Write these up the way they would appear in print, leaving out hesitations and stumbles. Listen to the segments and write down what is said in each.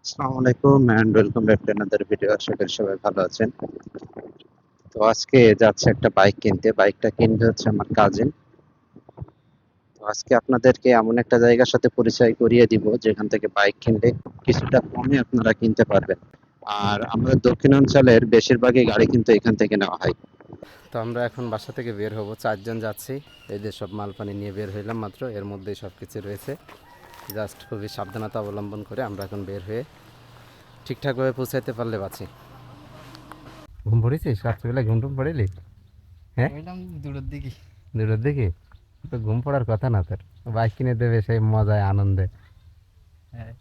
আসসালামু আলাইকুম and welcome back to another video. আশা করি সবাই ভালো আছেন। তো আজকে যাচ্ছে একটা বাইক কিনতে। বাইকটা কিনবে হচ্ছে আমার কাজিন। তো আজকে আপনাদেরকে এমন একটা জায়গার সাথে পরিচয় করিয়ে দিব যেখান থেকে বাইক কিনলে কিছুটা কমে আপনারা কিনতে পারবেন। আর আমাদের দক্ষিণাঞ্চলের বেশিরভাগই গাড়ি কিন্তু এখান থেকে নেওয়া হয়। তো আমরা এখন বাসা থেকে বের হব, 4 জন যাচ্ছি। এই যে সব মাল পানি নিয়ে বের হইলাম মাত্র, এর মধ্যেই সব কিছু রয়েছে। জাস্ট খুবই সাবধানতা অবলম্বন করে আমরা এখন বের হয়ে ঠিকঠাকভাবে পৌঁছাইতে পারলে বাঁচি। ঘুম পড়েছিস রাত্রিবেলা? ঘুম টুম পড়েলি? হ্যাঁ, দুটোর দিকে। দুটোর দিকে? তো ঘুম পড়ার কথা না তোর, বাইক কিনে দেবে সেই মজায় আনন্দে। হ্যাঁ,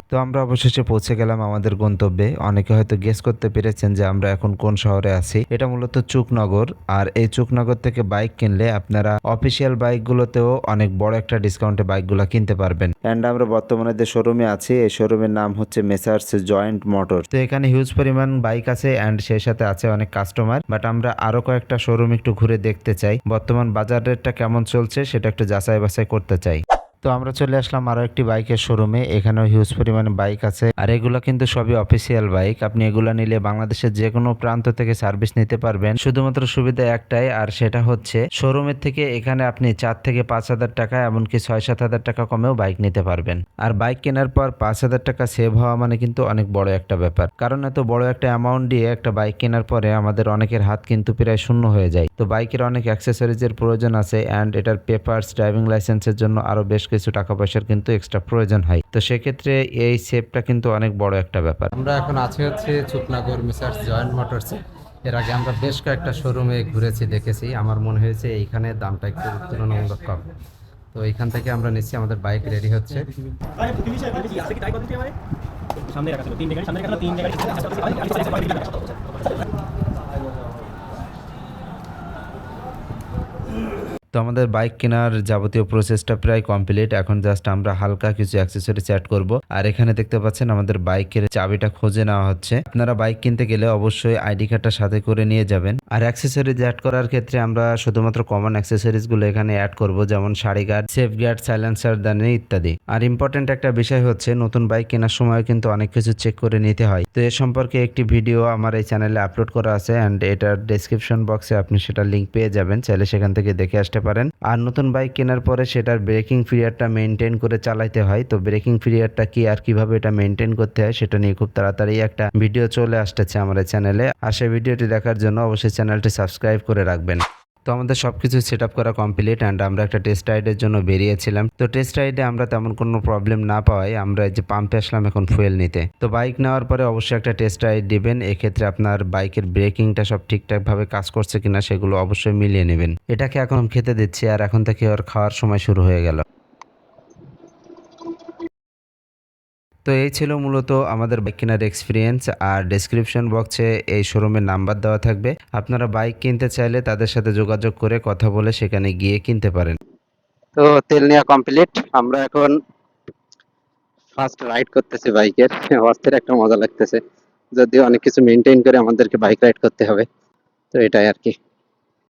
তো আমরা অবশেষে পৌঁছে গেলাম আমাদের গন্তব্যে। অনেকে হয়তো গেস করতে পেরেছেন যে আমরা এখন কোন শহরে আছি। এটা মূলত চুকনগর। আর এই চুকনগর থেকে বাইক কিনলে আপনারা অফিসিয়াল বাইকগুলোতেও অনেক বড় একটা ডিসকাউন্টে বাইকগুলো কিনতে পারবেন। অ্যান্ড আমরা বর্তমানে যে শোরুমে আছি, এই শোরুমের নাম হচ্ছে মেসার্স জয়েন্ট মোটর। তো এখানে হিউজ পরিমাণ বাইক আছে অ্যান্ড সেই সাথে আছে অনেক কাস্টমার। বাট আমরা আরো কয়েকটা শোরুম একটু ঘুরে দেখতে চাই, বর্তমান বাজার রেটটা কেমন চলছে সেটা একটু যাচাই বাছাই করতে চাই। তো আমরা চলে আসলাম আরো একটি বাইকের শোরুমে। এখানেও হিউজ পরিমাণে বাইক আছে আর এগুলা কিন্তু সবই অফিসিয়াল বাইক। আপনি এগুলা নিলে বাংলাদেশের যে কোনো প্রান্ত থেকে সার্ভিস নিতে পারবেন। শুধুমাত্র সুবিধা একটাই, আর সেটা হচ্ছে শোরুমের থেকে এখানে আপনি 4 থেকে 5 হাজার টাকা, এমনকি 6-7 হাজার টাকা কমেও বাইক নিতে পারবেন। আর বাইক কেনার পর 5 হাজার টাকা সেভ হওয়া মানে কিন্তু অনেক বড় একটা ব্যাপার, কারণ এত বড় একটা অ্যামাউন্ট দিয়ে একটা বাইক কেনার পরে আমাদের অনেকের হাত কিন্তু প্রায় শূন্য হয়ে যায়। তো বাইকের অনেক অ্যাক্সেসরিজের প্রয়োজন আছে অ্যান্ড এটার পেপারস, ড্রাইভিং লাইসেন্সের জন্য আরো বেশ কিছু টাকা পয়সার কিন্তু এক্সট্রা প্রয়োজন হয়। তো সেক্ষেত্রে এই সেভটা কিন্তু অনেক বড় একটা ব্যাপার। আমরা এখন আছি হচ্ছে চুকনাগর মেসার্স জয়েন্ট মোটরসে। এর আগে আমরা বেশ কয়েকটা শোরুমে ঘুরেছি, দেখেছি। আমার মনে হয়েছে এইখানে দামটা একটু তুলনামূলক কম। তো এইখান থেকে আমরা নিচ্ছি, আমাদের বাইক রেডি হচ্ছে। সামনে রাখা ছিল তিনটে গাড়ি, সামনে রাখা ছিল তিনটে গাড়ি। তো আমাদের বাইক কেনার যাবতীয় প্রসেসটা প্রায় কমপ্লিট। এখন জাস্ট আমরা হালকা কিছু অ্যাক্সেসরিজ অ্যাড করব। আর এখানে দেখতে পাচ্ছেন আমাদের বাইকের চাবিটা খুঁজে নেওয়া হচ্ছে। আপনারা বাইক কিনতে গেলে অবশ্যই আইডি কার্ডটা সাথে করে নিয়ে যাবেন। আর অ্যাক্সেসরিজ অ্যাড করার ক্ষেত্রে আমরা শুধুমাত্র কমন অ্যাক্সেসরিজ গুলো এখানে অ্যাড করব, যেমন সারি গার্ড, সেফ গার্ড, সাইলেন্সার দানি ইত্যাদি। আর ইম্পর্টেন্ট একটা বিষয় হচ্ছে নতুন বাইক কেনার সময় কিন্তু অনেক কিছু চেক করে নিতে হয়। তো এ সম্পর্কে একটি ভিডিও আমার এই চ্যানেলে আপলোড করা আছে অ্যান্ড এটার ডেসক্রিপশন বক্সে আপনি সেটার লিঙ্ক পেয়ে যাবেন, চাইলে সেখান থেকে দেখে আসতে পারেন। আর নতুন বাইক কেনার পরে সেটার ব্রেকিং পিরিয়ডটা মেনটেন করে চালাতে হয়। তো ব্রেকিং পিরিয়ডটা কি আর কিভাবে এটা মেনটেন করতে হয় সেটা নিয়ে খুব তাড়াতাড়ি একটা ভিডিও চলে আসতেছে আমার চ্যানেলে। আর সেই ভিডিওটি দেখার জন্য অবশ্যই চ্যানেলটি সাবস্ক্রাইব করে রাখবেন। তো আমাদের সবকিছু সেট আপ করা কমপ্লিট অ্যান্ড আমরা একটা টেস্ট রাইডের জন্য বেরিয়েছিলাম। তো টেস্ট রাইডে আমরা তেমন কোনো প্রবলেম না পাওয়ায় আমরা যে পাম্পে আসলাম এখন ফুয়েল নিতে। তো বাইক নেওয়ার পরে অবশ্যই একটা টেস্ট রাইড দিবেন। এক্ষেত্রে আপনার বাইকের ব্রেকিংটা সব ঠিকঠাকভাবে কাজ করছে কিনা সেগুলো অবশ্যই মিলিয়ে নেবেন। এটাকে এখন খেতে দিচ্ছি আর এখন থেকে ওর খাওয়ার সময় শুরু হয়ে গেল। তো এই ছিল মূলত আমাদের বাইক কেনার এক্সপিরিয়েন্স। আর ডেসক্রিপশন বক্সে এই শোরুমের নাম্বার দেওয়া থাকবে, আপনারা বাইক কিনতে চাইলে তাদের সাথে যোগাযোগ করে কথা বলে সেখানে গিয়ে কিনতে পারেন। তো তেল নেওয়া কমপ্লিট। আমরা এখন ফার্স্ট রাইড করতেছি বাইকের। অস্থির একটা মজা লাগতেছে, যদিও অনেক কিছু মেনটেন করে আমাদেরকে বাইক রাইড করতে হবে। তো এটাই আর কি।